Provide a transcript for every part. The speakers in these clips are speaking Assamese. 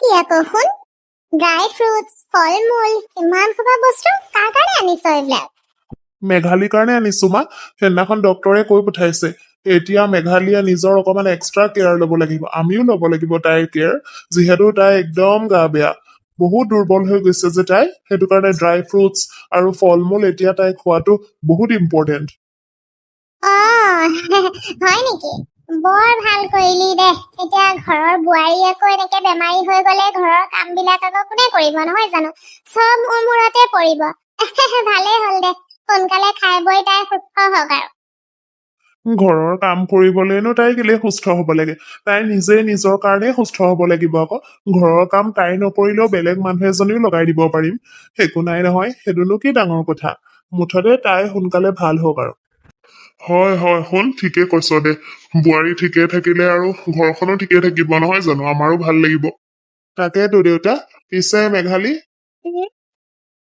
কি আকৌ শুন ড্ৰাই ফ্ৰুটছ ফল মূল ইমান সোপা বস্তু কাৰ কাৰণে আনিছ এইবিলাক মেঘালীৰ কাৰণে আনিছো মা সেইদিনাখন ডক্তৰে কৈ পঠাইছে এতিয়া মেঘালীয়ে নিজৰ অকমান এক্সট্ৰা কেয়াৰ ল'ব লাগিব আমিও ল'ব লাগিব তাইৰ কেয়াৰ যিহেতু তাই একদম গা বেয়া বহুত দুৰ্বল হৈ গৈছে যে তাই সেইটো কাৰণে ড্ৰাই ফ্ৰুটছ আৰু ফল মূল এতিয়া তাই খোৱাটো বহুত ইম্পৰ্টেণ্ট হয় নেকি বৰ ভাল কৰিলি দে এতিয়া ঘৰৰ বোৱাৰী আকৌ এনেকে বেমাৰী হৈ গলে ঘৰৰ কাম বিলাক আকৌ কোনে কৰিব নহয় জানো চব মোৰ মূৰতে পৰিব ভালেই হ'ল দে সোনকালে খাই বৈ তাই সুস্থ হওক আৰু ঘৰৰ কাম কৰিবলৈনো তাই কেলে সুস্থ হব লাগে তাই নিজে নিজৰ কাৰণে সুস্থ হব লাগিব আকৌ ঘৰৰ কাম তাই নকৰিলেও বেলেগ মানুহ এজনীও লগাই দিব পাৰিম একো নাই নহয় সেইটোনো কি ডাঙৰ কথা মুঠতে তাই সোনকালে ভাল হওক আৰু হয় হয় শুন ঠিকে কৈছ দে বোৱাৰী ঠিকে থাকিলে আৰু ঘৰখনো ঠিকে থাকিব নহয় জানো আমাৰো ভাল লাগিব তাকেতো দেউতা পিছে মেঘালী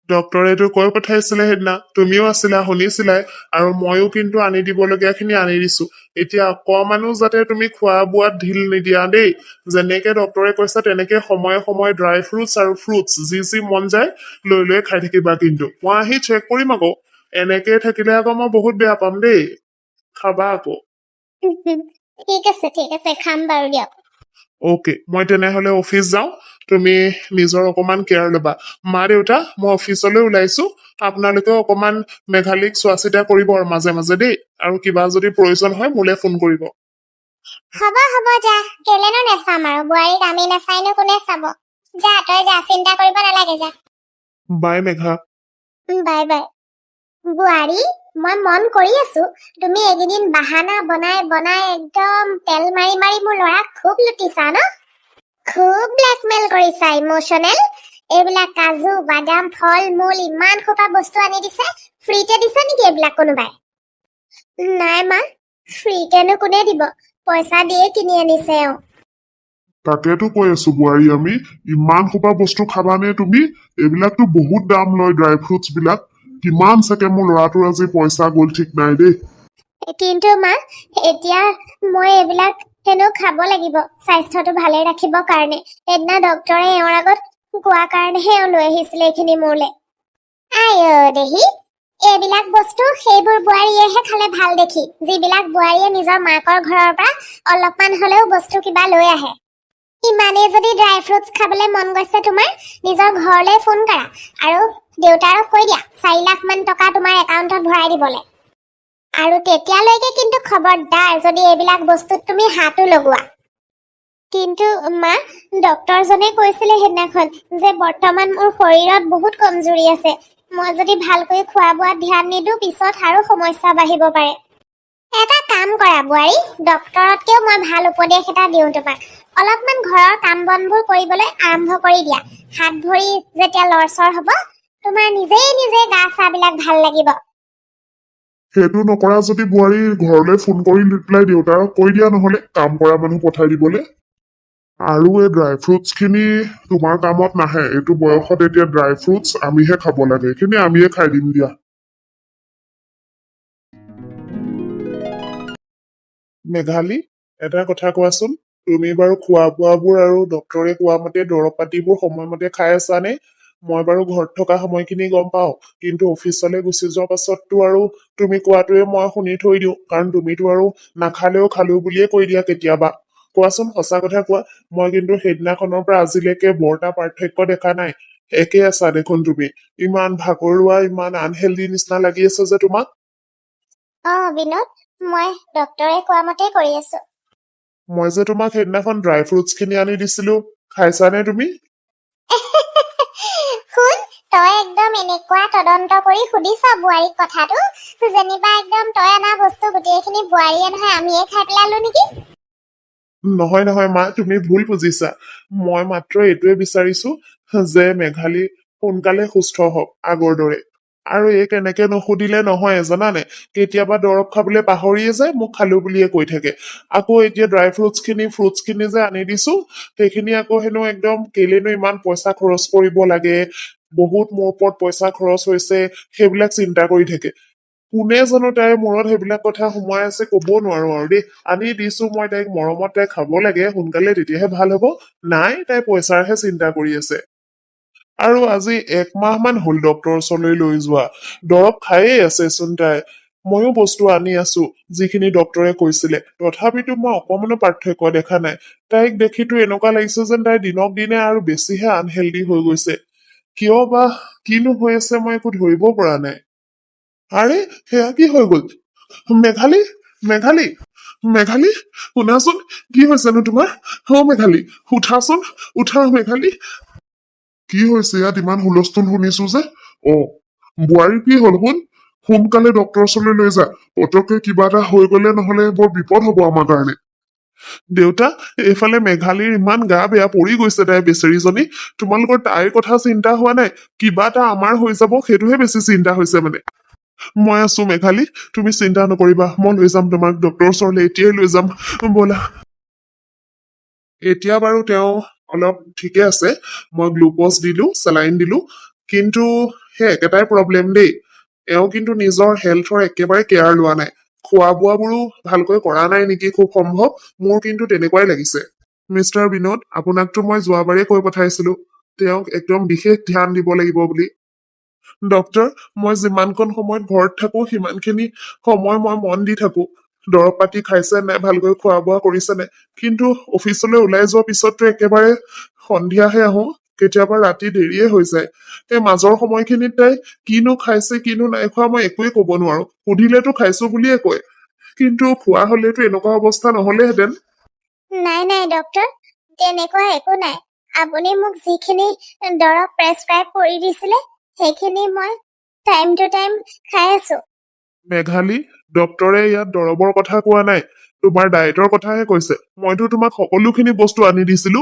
ডক্তৰেটো কৈ পঠাইছিলে সেইদিনা তুমিও আছিলা শুনিছিলাই আৰু ময়ো কিন্তু আনি দিবলগীয়া খিনি আনি দিছো এতিয়া অকমানো যাতে তুমি খোৱা বোৱাত ঢিল নিদিয়া দেই যেনেকে ডক্তৰে কৈছে তেনেকে সময়ে সময়ে ড্ৰাই ফ্ৰুটছ আৰু ফ্ৰুটছ যি যি মন যায় লৈ লৈ খাই থাকিবা কিন্তু মই আহি চেক কৰিম আকৌ এনেকে থাকিলে আকৌ মই বহুত বেয়া পাম দেই খাবা আকৌ ঠিক আছে খাম বাৰু দিয়ক অকে মই তেনেহলে অফিচ যাওঁ তুমি নিজৰ অকমান কেয়াৰ ল'বা মা দেউতা মই অফিচলৈ ওলাইছো আপোনালোকে অকমান মেঘালীক চোৱা চিতা কৰিব আৰু মাজে মাজে দেই আৰু কিবা যদি প্ৰয়োজন হয় মোলে ফোন কৰিব হ'ব যা কেলেনো নেচাম আৰু বোৱাৰীক আমি নাচাইনো কোনে চাব যা তই যা চিন্তা কৰিব নালাগে যা বাই মেঘা বাই বাই বোৱাৰী মই মন কৰি আছো তুমি এইকেইদিন বাহানা বনাই বনাই একদম তেল মাৰি মাৰি মোৰ ল'ৰাক খুব লুটিছা ন খুব ব্লেকমেইল কৰিছা ইমোচনেল এইবিলাক কাজু বাদাম ফল মূল ইমান সোপা বস্তু আনি দিছে ফ্ৰীতে দিছে নেকি এইবিলাক কোনোবাই নাই মা ফ্ৰীকেনো কোনে দিব পইচা দিয়ে কিনি আনিছে এওঁ তাকেতো কৈ আছো বোৱাৰী আমি ইমান সোপা বস্তু খাবানে তুমি এইবিলাকতো বহুত দাম লয় ড্ৰাই ফ্ৰুটছ বিলাক কিমান চাগে মোৰ ল'ৰাটোৰ আজি পইচা গ'ল ঠিক নাই দেই কিন্তু মা এতিয়া মই এইবিলাক হেনো খাব লাগিব স্বাস্থ্যটো ভালে ৰাখিবৰ কাৰণে সেইদিনা ডক্তৰে এওঁৰ আগত কোৱা কাৰণেহে এওঁ লৈ আহিছিলে এইখিনি মোৰলে আই দেহি এইবিলাক বস্তু সেইবোৰ বোৱাৰীয়েহে খালে ভাল দেখি যিবিলাক বোৱাৰীয়ে নিজৰ মাকৰ ঘৰৰ পৰা অলপমান হলেও বস্তু কিবা লৈ আহে ইমানেই যদি ড্ৰাই ফ্ৰুটছ খাবলৈ মন গৈছে তোমাৰ নিজৰ ঘৰলৈ ফোন কৰা আৰু দেউতাৰক কৈ দিয়া 4 লাখ মান টকা তোমাৰ একাউণ্টত ভৰাই দিবলৈ আৰু তেতিয়ালৈকে কিন্তু খবৰদাৰ যদি এইবিলাক বস্তুত তুমি হাতো লগোৱা কিন্তু মা ডক্তৰজনে কৈছিলে সেইদিনাখন যে বৰ্তমান মোৰ শৰীৰত বহুত কমজুৰি আছে মই যদি ভালকৈ খোৱা বোৱাত ধ্যান নিদো পিছত আৰু সমস্যা বাঢ়িব পাৰে এটা কাম কৰা বোৱাৰী ডক্তৰতকেও মই ভাল উপদেশ এটা দিওঁ তোমাক অলপমান ঘৰৰ কাম বনবোৰ কৰিবলৈ আৰম্ভ কৰি দিয়া হাত ভৰি যেতিয়া লৰচৰ হ'ব তোমাৰ নিজে গা চাবিলাক ভাল লাগিব সেইটো নকৰা যদি বোৱাৰী ঘৰলৈ ফোন কৰি পেলাই দেউতাৰক কৈ দিয়া নহলে কাম কৰা মানুহ পঠাই দিবলৈ আৰু এই ড্ৰাই ফ্ৰুটছ খিনি তোমাৰ কামত নাহে এইটো বয়সত এতিয়া ড্ৰাই ফ্ৰুটছ আমিহে খাব লাগে এইখিনি আমিয়ে খাই দিম দিয়া মেঘালী এটা কথা কোৱাচোন তুমি বাৰু খোৱা বোৱাবোৰ আৰু ডক্তৰে কোৱা মতে দৰৱ পাতিবোৰ সময়মতে খাই আছানে মই বাৰু ঘৰত থকা সময়খিনি গম পাওঁ কিন্তু অফিচলৈ গুচি যোৱাৰ পাছততো আৰু তুমি কোৱাটোৱে মই শুনি থৈ দিওঁ কাৰণ তুমিতো আৰু নাখালেও খালো বুলিয়ে কৈ দিয়া কেতিয়াবা কোৱাচোন সঁচা কথা কোৱা মই কিন্তু সেইদিনাখনৰ পৰা আজিলৈকে বৰটা পাৰ্থক্য দেখা নাই একে আছা দেখোন তুমি ইমান ভাগৰুৱা ইমান আনহেল্ডি নিচিনা লাগি আছে যে তোমাক বিনোদ মই ডক্তৰে কোৱা মতে কৰি আছো মই যে তোমাক সেইদিনাখন ড্ৰাই ফ্ৰুটছ খিনি আনি দিছিলো খাইছানে তুমি শুন তই একদম এনেকুৱা তদন্ত কৰি সুধিছ বোৱাৰীক কথাটো যেনিবা একদম তই অনা বস্তু গোটেইখিনি বোৱাৰীয়ে নহয় আমিয়ে খাই পেলালো নেকি নহয় নহয় মা তুমি ভুল বুজিছা মই মাত্ৰ এইটোৱে বিচাৰিছো যে মেঘালী সোনকালে সুস্থ হওক আগৰ দৰে আৰু এইক এনেকে নুসুধিলে নহয় জানানে কেতিয়াবা দৰৱ খাবলৈ পাহৰিয়ে যায় মোক খালো বুলিয়ে কৈ থাকে আকৌ এতিয়া ড্ৰাই ফ্ৰুটছ খিনি যে আনি দিছো সেইখিনি আকৌ হেনো একদম কেলেনো ইমান পইচা খৰচ কৰিব লাগে বহুত মোৰ ওপৰত পইচা খৰচ হৈছে সেইবিলাক চিন্তা কৰি থাকে কোনে জানো তাইৰ মূৰত সেইবিলাক কথা সোমাই আছে কব নোৱাৰো আৰু দেই আনি দিছো মই তাইক মৰমত তাই খাব লাগে সোনকালে তেতিয়াহে ভাল হব নাই তাই পইচাৰহে চিন্তা কৰি আছে আৰু আজি 1 মাহ মান হল ডক্টৰৰ ওচৰলৈ লৈ যোৱা দৰৱ খায়ে আছেচোন তাই ময়ো বস্তু আনি আছো যিখিনি ডক্টৰে কৈছিলে তথাপিতো মই অকমানো পাৰ্থক্য দেখা নাই তাইক দেখিতো এনেকুৱা লাগিছে যেন তাই দিনক দিনে আৰু বেছিহে আনহেল্ডি হৈ গৈছে কিয় বা কিনো হৈ আছে মই একো ধৰিব পৰা নাই আৰে সেয়া কি হৈ গল মেঘালী মেঘালী মেঘালী শুনাচোন কি হৈছেনো তোমাৰ মেঘালী উঠাচোন উঠা মেঘালী কি হৈছে ইয়াত ইমান হুলস্থুল শুনিছো যে অ বোৱাৰী কি হল শুন সোনকালে ডক্টৰৰ ওচৰলৈ লৈ যা পতককে কিবা এটা হৈ গলে নহলে বৰ বিপদ হব আমাৰ কাৰণে দেউতা এইফালে মেঘালীৰ ইমান গা বেয়া পৰি গৈছে তাই বেচেৰীজনী তোমালোকৰ তাইৰ কথা চিন্তা হোৱা নাই কিবা এটা আমাৰ হৈ যাব সেইটোহে বেছি চিন্তা হৈছে মানে মই আছো মেঘালী তুমি চিন্তা নকৰিবা মই লৈ যাম তোমাক ডক্টৰৰ ওচৰলৈ এতিয়াই লৈ যাম ব'লা এতিয়া বাৰু তেওঁ অলপ ঠিকে আছে মই গ্লুক'জ দিলো চেলাইন দিলো কিন্তু সেই একেটাই প্ৰব্লেম দেই এওঁ কিন্তু নিজৰ হেল্থৰ একেবাৰে কেয়াৰ লোৱা নাই খোৱা বোৱাবোৰো ভালকৈ কৰা নাই নেকি খুব সম্ভৱ মোৰ কিন্তু তেনেকুৱাই লাগিছে মিষ্টাৰ বিনোদ আপোনাকতো মই যোৱাবাৰে কৈ পঠাইছিলো তেওঁক একদম বিশেষ ধ্যান দিব লাগিব বুলি ডক্টৰ মই যিমানকণ সময়ত ঘৰত থাকো সিমানখিনি সময় মই মন দি থাকো দৰৱ পাতি খাইছে নাই ভালকৈ খোৱা বোৱা কৰিছে নাই কিন্তু অফিচলৈ ওলাই যোৱাৰ পিছততো একেবাৰে সন্ধিয়াহে আহো কেতিয়াবা ৰাতি দেৰিয়ে হৈ যায় এই মাজৰ সময়খিনিত তাই কিনো খাইছে কিনো নাই খোৱা মই একোৱে কব নোৱাৰো সুধিলেতো খাইছো বুলিয়ে কয় কিন্তু খোৱা হলেতো এনেকুৱা অৱস্থা নহলেহেঁতেন নাই নাই ডক্টৰ তেনেকুৱা একো নাই আপুনি মোক যিখিনি দৰৱ প্ৰেছক্ৰাইব কৰি দিছিলে সেইখিনি মই টাইম টু টাইম খাই আছো মেঘালী ডক্টৰে ইয়াত দৰৱৰ কথা কোৱা নাই তোমাৰ ডায়েটৰ কথাহে কৈছে মইতো তোমাক সকলোখিনি বস্তু আনি দিছিলো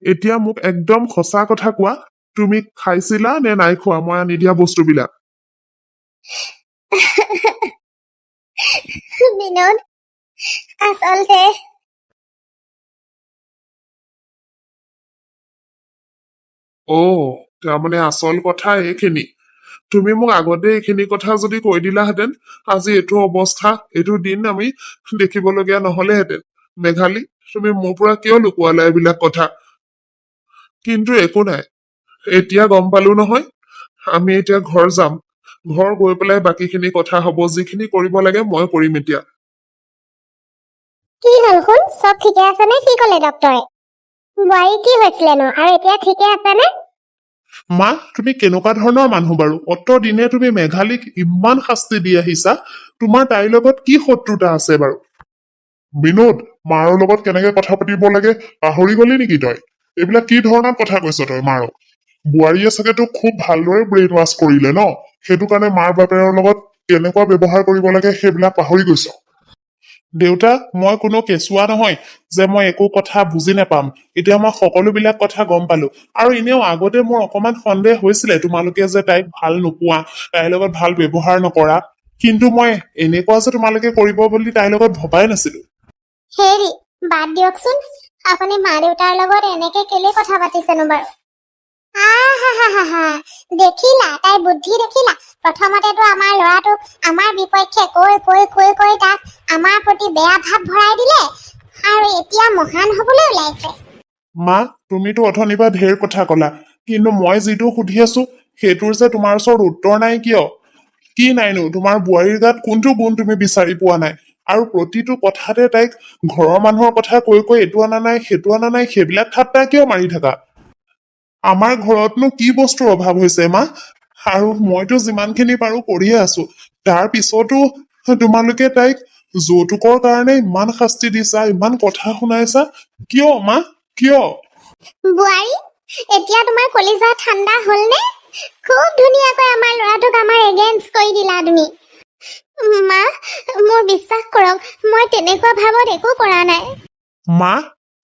এতিয়া মোক একদম সঁচা কথা কোৱা তুমি খাইছিলা নে নাই খোৱা মই আনি দিয়া বস্তুবিলাক বিনোদ আচলতে অ তাৰমানে আচল কথা এইখিনি তুমি মোক আগতে এইখিনি কথা যদি কৈ দিলাহেঁতেন আজি এইটো অৱস্থা এইটো দিন আমি দেখিবলগীয়া নহলেহেঁতেন মেঘালী তুমি মোৰ পৰা কিয় লুকুৱালা এইবিলাক কথা কিন্তু একো নাই এতিয়া গম পালো নহয় আমি এতিয়া ঘৰ যাম ঘৰ গৈ পেলাই বাকীখিনি কথা হব যিখিনি কৰিব লাগে মই কৰিম এতিয়া কি হল শুন চব ঠিকে আছে নে কি কলে ডক্টৰে বোৱাৰী কি হৈছিলেনো আৰু এতিয়া ঠিকে আছে নে মা তুমি কেনেকুৱা ধৰণৰ মানুহ বাৰু অত দিনে তুমি মেঘালীক ইমান শাস্তি দি আহিছা তোমাৰ তাইৰ লগত কি শত্ৰুতা আছে বাৰু বিনোদ মাৰৰ লগত কেনেকে কথা পাতিব লাগে পাহৰি গলি নেকি তই এইবিলাক কি ধৰণৰ কথা কৈছ তই মাৰক বোৱাৰীয়ে চাগে তোক খুব ভালদৰে ব্ৰেইন ৱাছ কৰিলে ন সেইটো কাৰণে মাৰ বাপেৰৰ লগত কেনেকুৱা ব্যৱহাৰ কৰিব লাগে সেইবিলাক পাহৰি গৈছ দেউতা মই কোনো কেঁচুৱা নহয় যে মই একো কথা বুজি নাপাম এতিয়া মই সকলোবিলাক কথা গম পালো আৰু এনেও আগতে মোৰ অকমান সন্দেহ হৈছিলে তোমালোকে যে তাইক ভাল নোপোৱা তাইৰ লগত ভাল ব্যৱহাৰ নকৰা কিন্তু মই এনেকুৱা যে তোমালোকে কৰিব বুলি তাইৰ লগত ভবাই নাছিলো হেৰি বাদ দিয়কচোন আপুনি মা দেউতাৰ লগত এনেকে কেলে কথা পাতিছেনো বাৰু দেখিলা তাইৰ বুদ্ধি দেখিলা প্ৰথমতেতো আমাৰ ল'ৰাটোক আমাৰ বিপক্ষে কৈ তাক আমাৰ প্ৰতি বেয়া ভাৱ ভৰাই দিলে আৰু এতিয়া মহান হবলৈ ওলাইছে মা তুমিতো অথনিৰ পৰা ঢেৰ কথা কলা কিন্তু মই যিটো সুধি আছো সেইটোৰ যে তোমাৰ ওচৰত উত্তৰ নাই কিয় কি নাইনো তোমাৰ বোৱাৰীৰ গাত কোনটো গুণ তুমি বিচাৰি পোৱা নাই আৰু প্ৰতিটো কথাতে তাইক ঘৰৰ মানুহৰ কথা কৈ এইটো অনা নাই সেইটো অনা নাই সেইবিলাক ঠাট্টা কিয় মাৰি থাকা আমাৰ ঘৰতনো কি বস্তুৰ অভাৱ হৈছে মা আৰু মইতো যিমানখিনি পাৰো কৰিয়ে আছো তাৰ পিছতো তোমালোকে তাইক যৌতুকৰ কাৰণে ইমান শাস্তি দিছা ইমান কথা শুনাইছা কিয় মা কিয় বোৱাৰী এতিয়া তোমাৰ কলিজা ঠাণ্ডা হলনে খুব ধুনীয়াকৈ আমাৰ ল'ৰাটোক আমাৰ এগেইনষ্ট কৰি দিলা তুমি মা মোৰ বিশ্বাস কৰক মই তেনেকুৱা ভাৱত একো কৰা নাই মা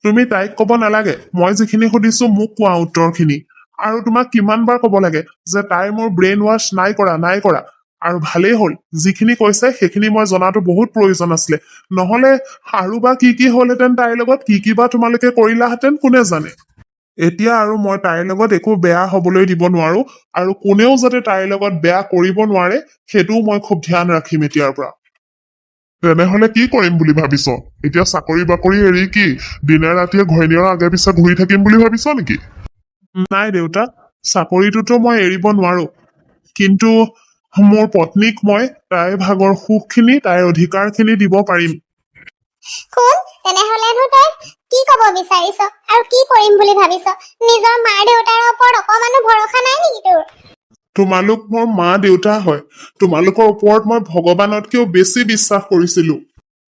তুমি তাইক কব নালাগে মই যিখিনি সুধিছো মোক কোৱা উত্তৰখিনি আৰু তোমাক কিমান বাৰ কব লাগে যে তাই মোৰ ব্ৰেইন ৱাছ নাই কৰা আৰু ভালেই হল যিখিনি কৈছে সেইখিনি মই জনাটো বহুত প্ৰয়োজন আছিলে নহলে আৰু বা কি হলহেঁতেন তাইৰ লগত কি বা তোমালোকে কৰিলাহেঁতেন কোনে জানে এতিয়া আৰু মই তাইৰ লগত একো বেয়া হবলৈ দিব নোৱাৰো আৰু কোনেও যাতে তাইৰ লগত বেয়া কৰিব নোৱাৰে সেইটোও মই খুব ধ্যান ৰাখিম এতিয়াৰ পৰা তেনেহলে কি কৰিম বুলি ভাবিছ এতিয়া চাকৰি বাকৰি এৰি কি দিনে ৰাতিয়ে ঘৈণীয়েৰৰ আগে পিছে ঘূৰি থাকিম বুলি ভাবিছ নেকি নাই দেউতা চাকৰিটোতো মই এৰিব নোৱাৰো কিন্তু মোৰ পত্নীক মই তাইৰ ভাগৰ সুখখিনি তাইৰ অধিকাৰখিনি দিব পাৰিম শুন তেনেহলেনো তই কি কব বিচাৰিছ আৰু কি কৰিম বুলি ভাবিছ নিজৰ মা দেউতাৰ ওপৰত অকমানো ভৰসা নাই নেকি তোৰ তোমালোক মোৰ মা দেউতা হয় তোমালোকৰ ওপৰত মই ভগৱানতকেও বেছি বিশ্বাস কৰিছিলো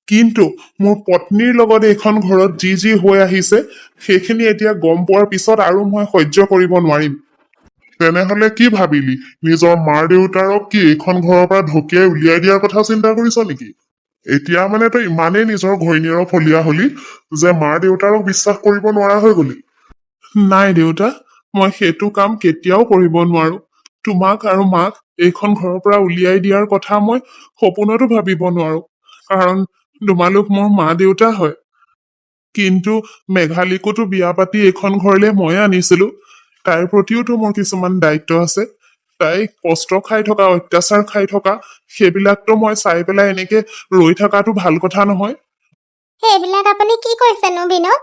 কিন্তু মোৰ পত্নীৰ লগত এইখন ঘৰত যি যি হৈ আহিছে সেইখিনি এতিয়া গম পোৱাৰ পিছত আৰু মই সহ্য কৰিব নোৱাৰিম তেনেহলে কি ভাবিলি নিজৰ মাৰ দেউতাৰক কি এইখন ঘৰৰ পৰা ঢকিয়াই উলিয়াই দিয়াৰ কথা চিন্তা কৰিছ নেকি এতিয়া মানে তই ইমানেই নিজৰ ঘৈণীয়েৰক ফলিয়া হলি যে মাৰ দেউতাৰক বিশ্বাস কৰিব নোৱাৰা হৈ গলি নাই দেউতা মই সেইটো কাম কেতিয়াও কৰিব নোৱাৰো তোমাক আৰু মাক এইখন ঘৰৰ পৰা উলিয়াই দিয়াৰ কথা মই সপোনতো ভাবিব নোৱাৰো কাৰণ তোমালোক মোৰ মা দেউতা হয় কিন্তু মেঘালিকোতো বিয়া পাতি এইখন ঘৰলে মই আনিছিলো তাইৰ প্ৰতিওতো মোৰ কিছুমান দায়িত্ব আছে তাই কষ্ট খাই থকা অত্যাচাৰ খাই থকা সেইবিলাকতো মই চাই পেলাই এনেকে ৰৈ থকাটো ভাল কথা নহয় সেইবিলাক আপুনি কি কৈছেনো বিনোদ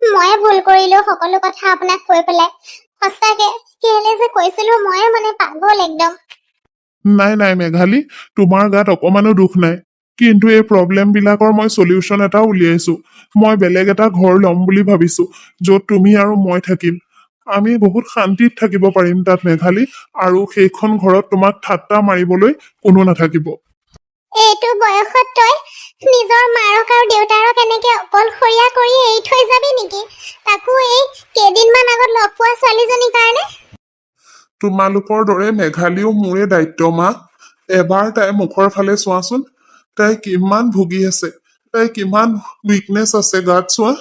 ময়ে ভুল কৰিলো সকলো কথা আপোনাক কৈ পেলাই সঁচাকে কেলে যে কৈছিলো ময়ে মানে পাগল একদম নাই নাই মেঘালী তোমাৰ গাত অকমানো দুখ নাই কিন্তু এই প্ৰব্লেম বিলাকৰ মই সলিউশ্যন এটা উলিয়াইছো মই বেলেগ এটা ঘৰ ল'ম বুলি ভাবিছো য'ত তুমি আৰু মই থাকিম আমি বহুত শান্তিত থাকিব পাৰিম তাত মেঘালী আৰু সেইখন ঘৰত তোমাক ঠাট্টা মাৰিবলৈ কোনো নাথাকিব এইটো বয়সত তই নিজৰ মাৰক আৰু দেউতাৰক এনেকে অকলশৰীয়া কৰি এৰি থৈ যাবি নেকি তাকো এই কেইদিনমান আগত লগ পোৱা ছোৱালীজনীৰ কাৰণে তোমালোকৰ দৰে মেঘালীও মোৰে দায়িত্ব মা এবাৰ তাই মুখৰ ফালে চোৱাচোন তাই কিমান ভুগি আছে তাই কিমান উইকনেছ আছে গাত চোৱা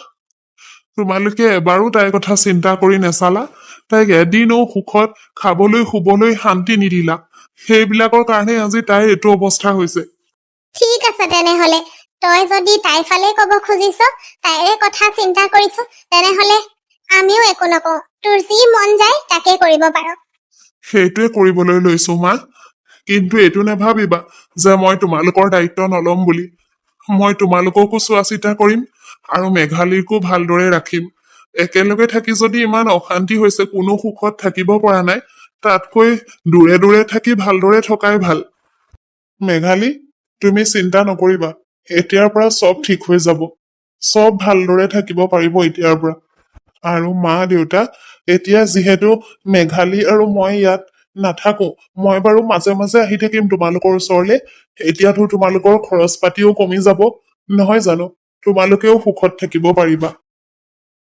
তোমালোকে এবাৰো তাইৰ কথা চিন্তা কৰি নেচালা তাইক এদিনো সুখত খাবলৈ শুবলৈ শান্তি নিদিলা সেইবিলাকৰ কাৰণে আজি তাইৰ এইটো অৱস্থা হৈছে ঠিক আছে তেনেহলে তই যদি তাইৰ ফালে কব খুজিছ তাইৰে কথা চিন্তা কৰিছ তেনেহলে আমিও একো নকওঁ তোৰ যি মন যায় তাকে কৰিব পাৰ সেইটোৱে কৰিবলৈ লৈছো মা কিন্তু এইটো নাভাবিবা যে মই তোমালোকৰ দায়িত্ব নলম বুলি মই তোমালোককো চোৱা চিতা কৰিম আৰু মেঘালীকো ভালদৰে ৰাখিম একেলগে থাকি যদি ইমান অশান্তি হৈছে কোনো সুখত থাকিব পৰা নাই তাতকৈ দূৰে দূৰে থাকি ভালদৰে থকাই ভাল মেঘালী তুমি চিন্তা নকৰিবা এতিয়াৰ পৰা চব ঠিক হৈ যাব চব ভালদৰে থাকিব পাৰিব এতিয়াৰ পৰা আৰু মা দেউতা এতিয়া যিহেতু মেঘালী আৰু মই ইয়াত নাথাকো মই বাৰু মাজে মাজে আহি থাকিম তোমালোকৰ ওচৰলে এতিয়াতো তোমালোকৰ খৰচ পাতিও কমি যাব নহয় জানো তোমালোকেও সুখত থাকিব পাৰিবা